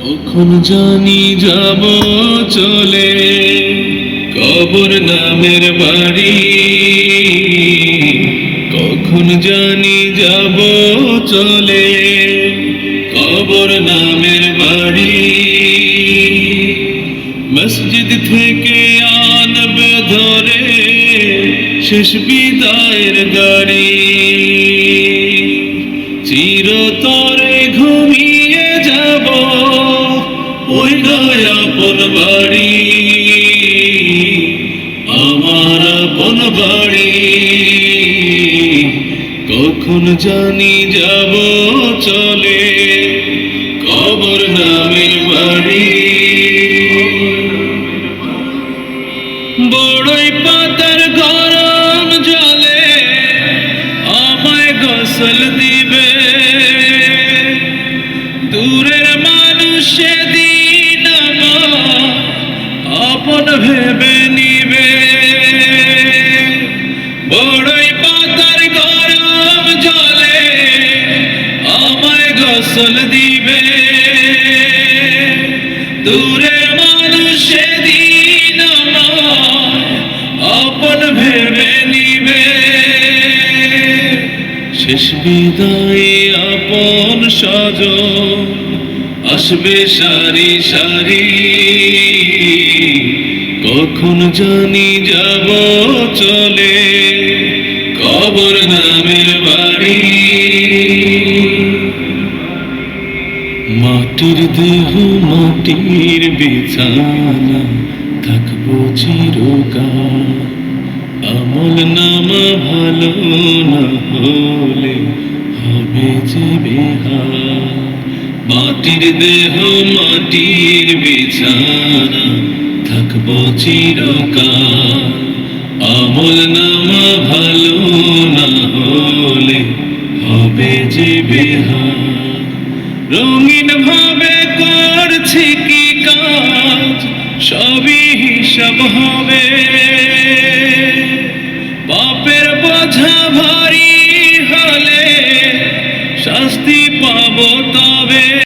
কখন জানি যাব চলে কবর নামের বাড়ি, কখন জানি যাব চলে কবর নামের বাড়ি। মসজিদ থেকে আনবে ধরে শেষ বিদায়ের গাড়ি, চিরতরে ঘুমিয়ে যাব ওই আপন বাড়ি, আমার আপন বাড়ি। কখন জানি যাব চলে কবর নামের বাড়ি। বড়ই পাতার গরম জলে আমায় গোসল দিবে, দূরের মানুষ সেদিন আপন ভেবে নিবে। বড়ই পাতার গরম জলে আমায় গোসল দিবে, দূরের মানুষ সেদিন আপন ভেবে নিবে। শেষ বিদায়ে আপন স্বজন আসবে সারি সারি, কখন জানি যাব চলে কবর নামের বাড়ি। মাটির দেহ মাটির বিছানা থাকবো চিরকাল, আমল নামা ভালো না হলে হবে যে বেহাল। মাটির দেহ মাটির বিছানা থাকবো চিরকাল, আমল নামা ভালো না হলে হবে যে বেহাল। রঙিন ভাবে করছি কি কাজ সবই হিসাব হবে, পাপের বোঝা ভারী হলে শাস্তি পাবো তবে।